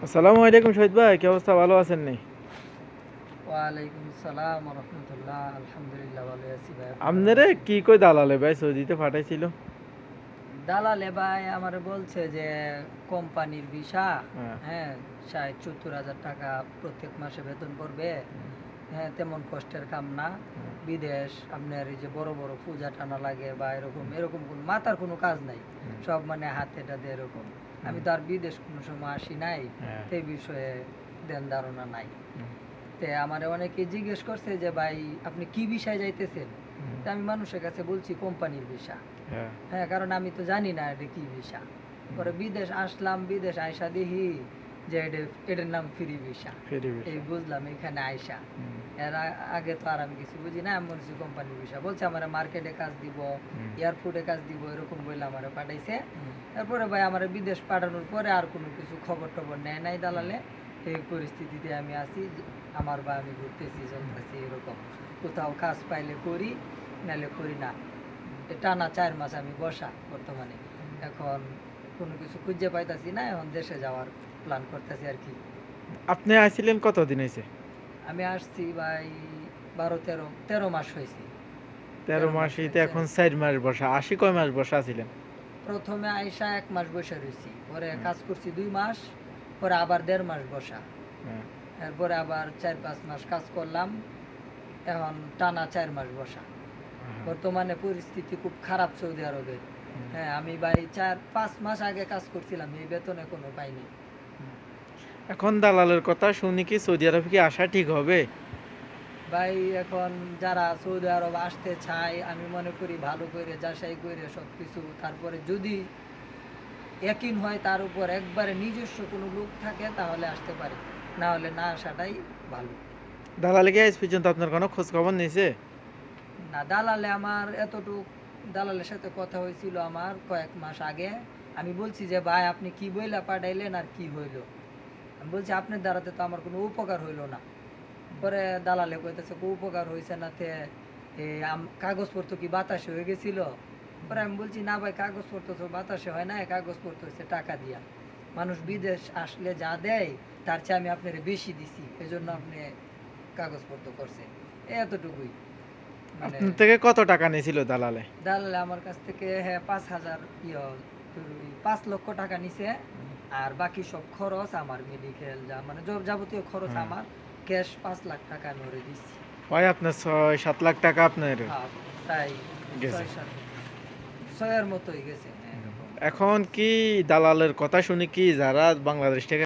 আসসালামু আলাইকুম শহীদ ভাই, কি অবস্থা? ভালো আছেন নি? ওয়ালাইকুম আসসালাম ওয়া রাহমাতুল্লাহ। আলহামদুলিল্লাহ ভালো আছি ভাই, আপনি কেমন আপনারে আছেন? কি কই দালালে ভাই সৌদিতে পাঠাইছিল? দালালে ভাই আমারে বলছে যে কোম্পানির ভিসা, হ্যাঁ। হ্যাঁ, ৬০-৭০,০০০ টাকা প্রত্যেক মাসে বেতন পড়বে। হ্যাঁ, তেমন কষ্টের কাম না। হ্যাঁ। বিদেশ আপনার এই যে বড় বড় পূজা টানা লাগে বা এরকম এরকম কোনো মাথার কোনো কাজ নাই। হুম, সব মানে হাতে টাতে এরকম। আমি হুম, তো আর বিদেশ কোনো সময় আসি নাই, হ্যাঁ, সেই বিষয়ে ধ্যান ধারণা নাই। হুম, তে আমারে অনেকে জিজ্ঞেস করছে যে ভাই আপনি কি বিষয় যাইতেছেন? হুম, তা আমি মানুষের কাছে বলছি কোম্পানির ভিসা। হ্যাঁ, হ্যাঁ, কারণ আমি তো জানি না এটা কি ভিসা। হুম, পরে বিদেশ আসলাম, বিদেশ আইসা দেখি যে এটার নাম ফ্রি ভিসা। ফেরি এই বিষয়। বুঝলাম এখানে আইসা। হুম, এর আগে তো আর আমি কিছু বুঝি না, আমি বলছি কোম্পানির ভিসা। বলছে আমার মার্কেটে কাজ দিব, হুম, এয়ারপোর্টে কাজ দিব, এরকম বলে আমারে পাঠাইছে। হুম, এরপরে ভাই আমার বিদেশ পাঠানোর পরে আর কোনো কিছু খবর টবর নেয় নাই হুম, দালালে। এই পরিস্থিতিতে আমি আছি আমার বা আমি ঘুরতেছি হুম, চলতেছি এরকম। কোথাও কাজ পাইলে করি, নাহলে করি না। টানা ৪ মাস আমি বসা বর্তমানে। এখন কোনো কিছু খুঁজে পাইতাছি না, এখন দেশে যাওয়ার প্ল্যান করতেছি আর কি। আপনি আইছিলেন কতদিন হয়েছে? আমি আসছি ভাই ১২-১৩ মাস হয়েছে। 13 ১৩ মাস মাস হইতে হয়েছে। এখন 4 মাস বসা, আশি কয় মাস বসা ছিলেন? প্রথমে আইসা ১ মাস বসে রইছি, পরে হ্যাঁ, কাজ করছি ২ মাস, পরে আবার ১.৫ মাস বসা, হ্যাঁ, এরপরে আবার ৪-৫ মাস কাজ করলাম, এখন টানা ৪ মাস বসা। হ্যাঁ, বর্তমানে পরিস্থিতি খুব খারাপ সৌদি আরবে। হুম, হ্যাঁ, আমি ভাই ৪-৫ মাস আগে কাজ করছিলাম, এই বেতন এখনো পাইনি। হুম। এখন দালালের কথা শুনি কি সৌদি আরবে কি আসা ঠিক হবে? ভাই এখন যারা সৌদি আরব আসতে চায় আমি মনে করি ভালো করে যাচাই করে সব কিছু, তারপরে যদি একিন হয় তার উপর একবারে নিজস্ব কোনো লোক থাকে তাহলে আসতে পারে, না হলে না আসাটাই ভালো। দালালে কি আজ পর্যন্ত আপনার কোনো খোঁজ খবর নিয়েছে? না, দালালে আমার এতটুক, দালালের সাথে কথা হয়েছিল আমার কয়েক মাস আগে। আমি বলছি যে ভাই আপনি কি বইলা পাঠাইলেন আর কি হইলো? আমি বলছি আপনার দ্বারাতে তো আমার কোনো উপকার হইলো না। পরে দালালে কইতেছে উপকার হইছে না তে কাগজপত্র কি বাতাসে হয়ে গেছিল? পরে আমি বলছি না ভাই, কাগজপত্র তো বাতাসে হয় না, কাগজপত্র হচ্ছে টাকা দিয়া। মানুষ বিদেশ আসলে যা দেয় তার চেয়ে আমি আপনারে বেশি দিছি, এজন্য আপনি কাগজপত্র করছেন। এতটুকুই। মানে আপনার থেকে কত টাকা নিয়েছিল দালালে? দালালে আমার কাছ থেকে, হ্যাঁ, ৫,০০০ ৫,০০,০০০ টাকা নিছে। আর বাকি সব খরচ আমার, মেডিকেল যা মানে যাবতীয় খরচ হ্যাঁ, আমার, ক্যাশ ৫,০০,০০০ আমি ওরে দিচ্ছি। হয় আপনার 6-7 লাখ টাকা আপনার হ্যাঁ, প্রায় গেছে। ৬-৭, ৬ এর মতোই গেছে। হ্যাঁ, এরকম এখন কি দালালের কথা শুনি কি যারা বাংলাদেশ থেকে